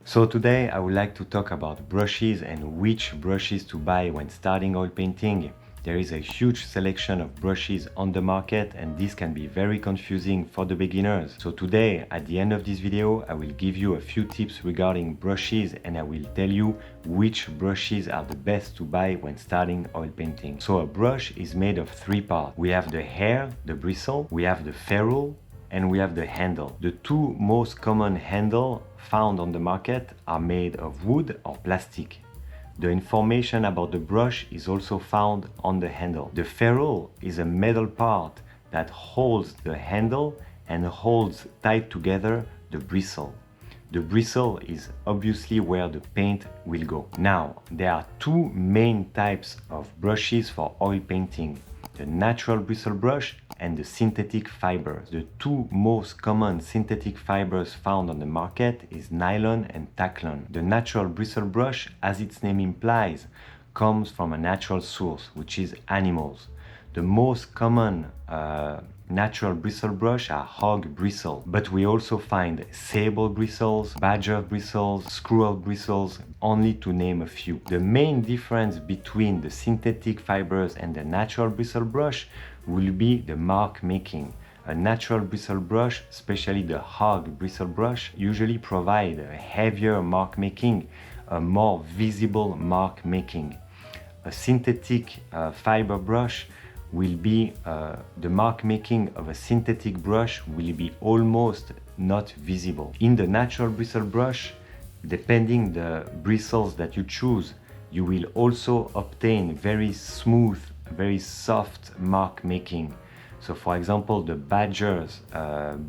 So today I would like to talk about brushes and which brushes to buy when starting oil painting. There is a huge selection of brushes on the market and this can be very confusing for the beginners. So today, at the end of this video, I will give you a few tips regarding brushes and I will tell you which brushes are the best to buy when starting oil painting. So a brush is made of three parts. We have the hair, the bristle, we have the ferrule, and we have the handle. The two most common handles found on the market are made of wood or plastic. The information about the brush is also found on the handle. The ferrule is a metal part that holds the handle and holds tight together the bristle. The bristle is obviously where the paint will go. Now, there are two main types of brushes for oil painting: the natural bristle brush and the synthetic fibers. The two most common synthetic fibers found on the market is nylon and Tacklon. The natural bristle brush, as its name implies, comes from a natural source, which is animals. The most common natural bristle brush are hog bristle, but we also find sable bristles, badger bristles, squirrel bristles, only to name a few. The main difference between the synthetic fibers and the natural bristle brush will be the mark making. A natural bristle brush, especially the hog bristle brush, usually provide a heavier mark making, a more visible mark making. A synthetic fiber brush will be the mark making of a synthetic brush will be almost not visible. In the natural bristle brush, depending the bristles that you choose, you will also obtain very smooth, very soft mark making. So for example, the badger's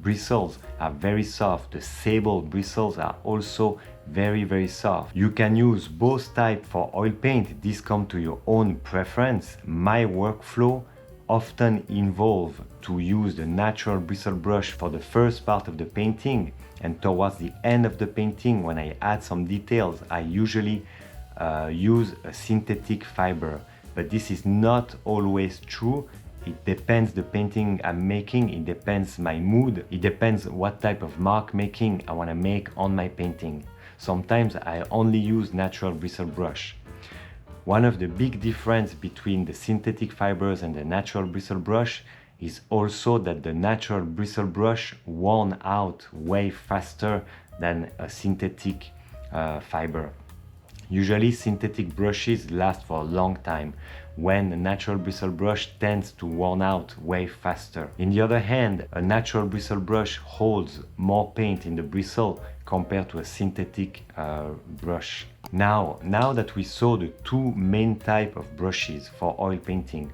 bristles are very soft. The sable bristles are also very soft. You can use both types for oil paint. This comes to your own preference. My workflow often involve to use the natural bristle brush for the first part of the painting, and towards the end of the painting, when I add some details, I usually use a synthetic fiber. But this is not always true. It depends the painting I'm making, it depends my mood, it depends what type of mark making I want to make on my painting. Sometimes I only use natural bristle brush. One of the big difference between the synthetic fibers and the natural bristle brush is also that the natural bristle brush worn out way faster than a synthetic fiber. Usually synthetic brushes last for a long time, when a natural bristle brush tends to worn out way faster. On the other hand, a natural bristle brush holds more paint in the bristle compared to a synthetic brush. Now that we saw the two main types of brushes for oil painting,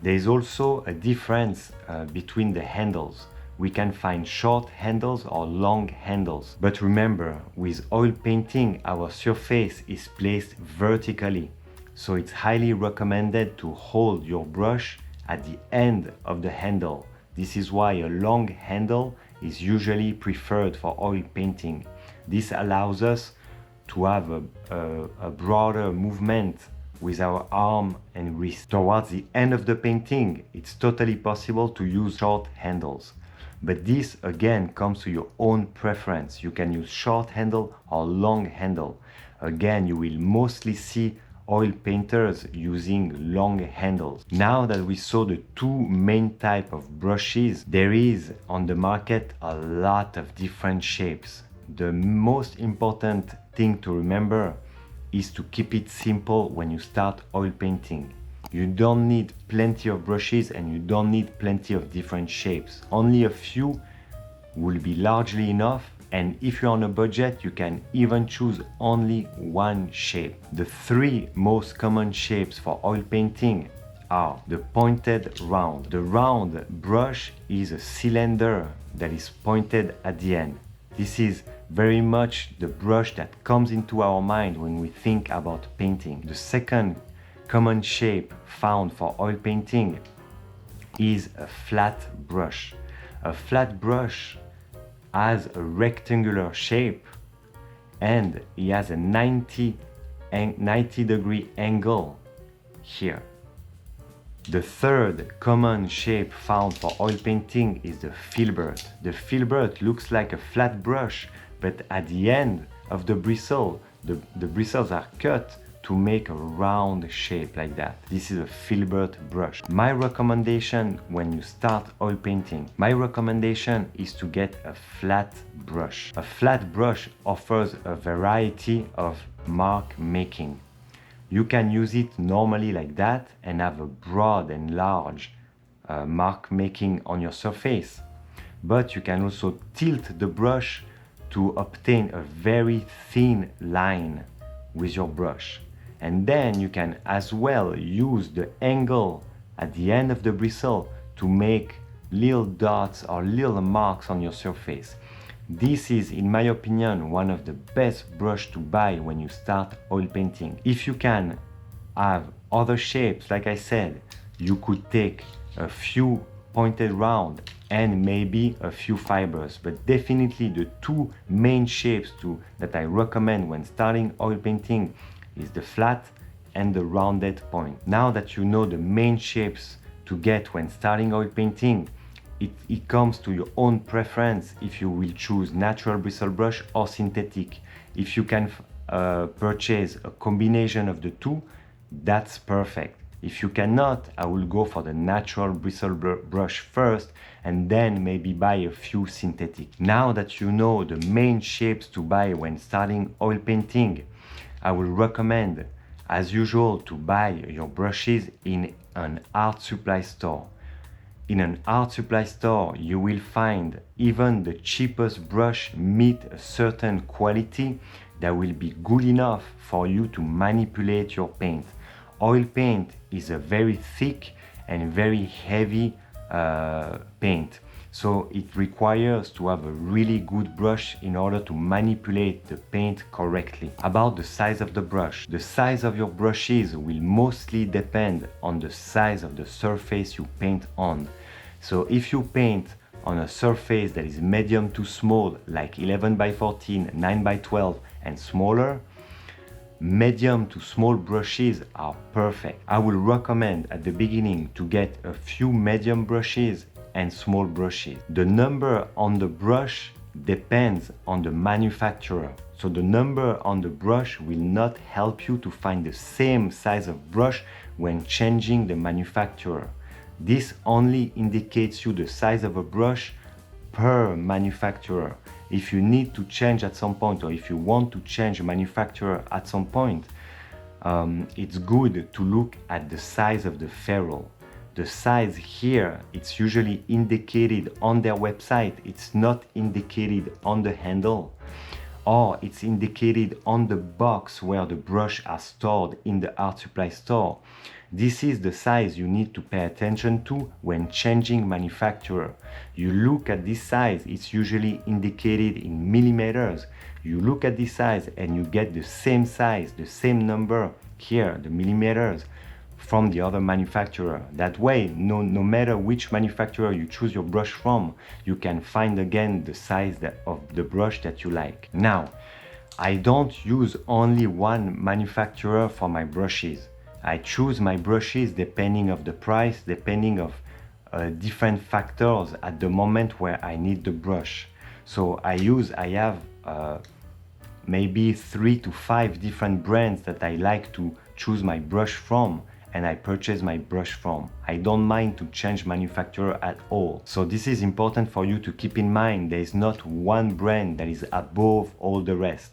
there is also a difference between the handles. We can find short handles or long handles. But remember, with oil painting, our surface is placed vertically. So it's highly recommended to hold your brush at the end of the handle. This is why a long handle is usually preferred for oil painting. This allows us to have a broader movement with our arm and wrist. Towards the end of the painting, it's totally possible to use short handles. But this again comes to your own preference. You can use short handle or long handle. Again, you will mostly see oil painters using long handles. Now that we saw the two main types of brushes, there is on the market a lot of different shapes. The most important thing to remember is to keep it simple when you start oil painting. You don't need plenty of brushes and you don't need plenty of different shapes. Only a few will be largely enough, and if you're on a budget, you can even choose only one shape. The three most common shapes for oil painting are the pointed round. The round brush is a cylinder that is pointed at the end. This is very much the brush that comes into our mind when we think about painting. The second common shape found for oil painting is a flat brush. A flat brush has a rectangular shape and it has a 90 degree angle here. The third common shape found for oil painting is the filbert. The filbert looks like a flat brush, but at the end of the bristle. The bristles are cut to make a round shape like that. This is a filbert brush. My recommendation when you start oil painting, my recommendation is to get a flat brush. A flat brush offers a variety of mark making. You can use it normally like that and have a broad and large mark making on your surface. But you can also tilt the brush to obtain a very thin line with your brush. And then you can as well use the angle at the end of the bristle to make little dots or little marks on your surface. This is, in my opinion, one of the best brush to buy when you start oil painting. If you can have other shapes, like I said, you could take a few pointed round and maybe a few fibers, but definitely the two main shapes that I recommend when starting oil painting is the flat and the rounded point. Now that you know the main shapes to get when starting oil painting, it comes to your own preference if you will choose natural bristle brush or synthetic. If you can purchase a combination of the two, that's perfect. If you cannot, I will go for the natural bristle brush first and then maybe buy a few synthetic. Now that you know the main shapes to buy when starting oil painting, I will recommend, as usual, to buy your brushes in an art supply store. In an art supply store, you will find even the cheapest brush meet a certain quality that will be good enough for you to manipulate your paint. Oil paint is a very thick and very heavy paint. So it requires to have a really good brush in order to manipulate the paint correctly. About the size of the brush. The size of your brushes will mostly depend on the size of the surface you paint on. So if you paint on a surface that is medium to small, like 11 by 14, 9 by 12 and smaller, medium to small brushes are perfect. I will recommend at the beginning to get a few medium brushes and small brushes. The number on the brush depends on the manufacturer. So the number on the brush will not help you to find the same size of brush when changing the manufacturer. This only indicates you the size of a brush per manufacturer. If you need to change at some point, or if you want to change manufacturer at some point, it's good to look at the size of the ferrule. The size here, it's usually indicated on their website. It's not indicated on the handle, or it's indicated on the box where the brush are stored in the art supply store. This is the size you need to pay attention to when changing manufacturer. You look at this size, it's usually indicated in millimeters. You look at this size and you get the same size, the same number here, the millimeters, from the other manufacturer. That way, no matter which manufacturer you choose your brush from, you can find again the size of the brush that you like. Now, I don't use only one manufacturer for my brushes. I choose my brushes depending of the price, depending of different factors at the moment where I need the brush. So I have maybe 3 to 5 different brands that I like to choose my brush from, and I purchase my brush from. I don't mind to change manufacturer at all. So this is important for you to keep in mind. There is not one brand that is above all the rest.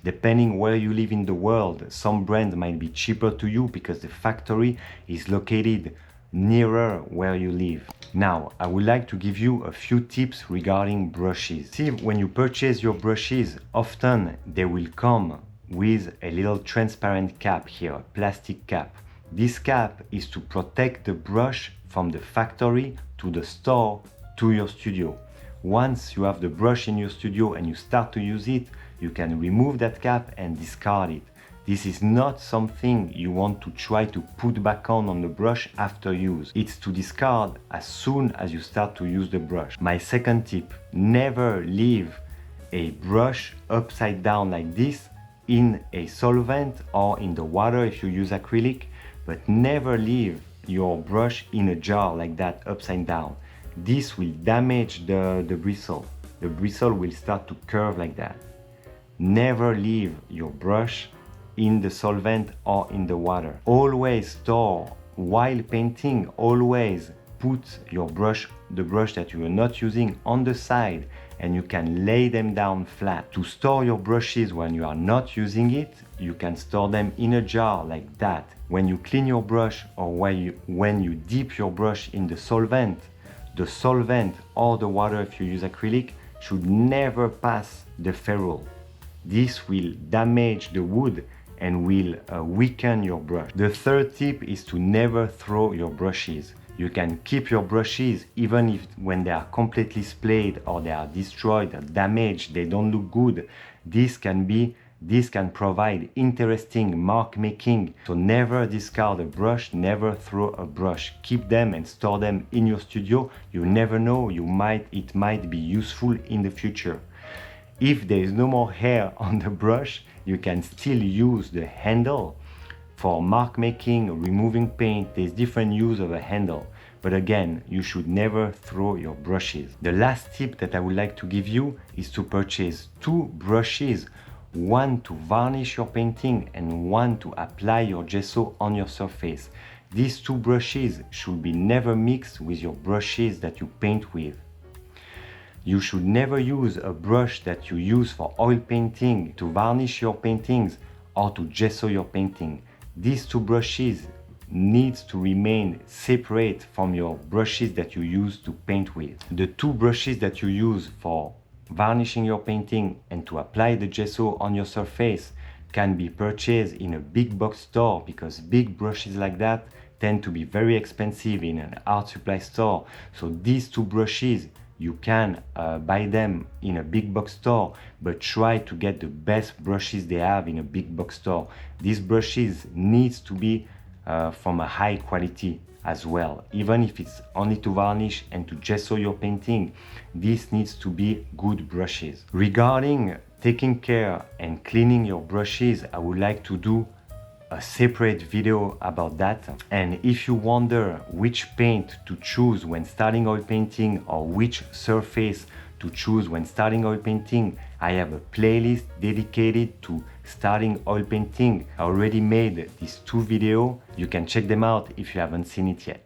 Depending where you live in the world, some brands might be cheaper to you because the factory is located nearer where you live. Now, I would like to give you a few tips regarding brushes. See, when you purchase your brushes, often they will come with a little transparent cap here, a plastic cap. This cap is to protect the brush from the factory to the store to your studio. Once you have the brush in your studio and you start to use it, you can remove that cap and discard it. This is not something you want to try to put back on the brush after use. It's to discard as soon as you start to use the brush. My second tip, never leave a brush upside down like this in a solvent or in the water if you use acrylic, but never leave your brush in a jar like that upside down. This will damage the bristle. The bristle will start to curve like that. Never leave your brush in the solvent or in the water. Always store, while painting, always put your brush, the brush that you are not using, on the side, and you can lay them down flat. To store your brushes when you are not using it, you can store them in a jar like that. When you clean your brush or when you dip your brush in the solvent or the water, if you use acrylic, should never pass the ferrule. This will damage the wood and will weaken your brush. The third tip is to never throw your brushes. You can keep your brushes even if when they are completely splayed or they are destroyed or damaged, they don't look good. This can provide interesting mark making. So never discard a brush, never throw a brush. Keep them and store them in your studio. You never know, it might be useful in the future. If there is no more hair on the brush, you can still use the handle. For mark making, removing paint, there's different use of a handle. But again, you should never throw your brushes. The last tip that I would like to give you is to purchase 2 brushes, one to varnish your painting and one to apply your gesso on your surface. These 2 brushes should be never mixed with your brushes that you paint with. You should never use a brush that you use for oil painting to varnish your paintings or to gesso your painting. These 2 brushes needs to remain separate from your brushes that you use to paint with. The 2 brushes that you use for varnishing your painting and to apply the gesso on your surface can be purchased in a big box store, because big brushes like that tend to be very expensive in an art supply store. So these 2 brushes, you can buy them in a big box store, but try to get the best brushes they have in a big box store. These brushes needs to be from a high quality as well. Even if it's only to varnish and to gesso your painting, this needs to be good brushes. Regarding taking care and cleaning your brushes, I would like to do a separate video about that. And if you wonder which paint to choose when starting oil painting or which surface to choose when starting oil painting, I have a playlist dedicated to starting oil painting. I already made these 2 videos. You can check them out if you haven't seen it yet.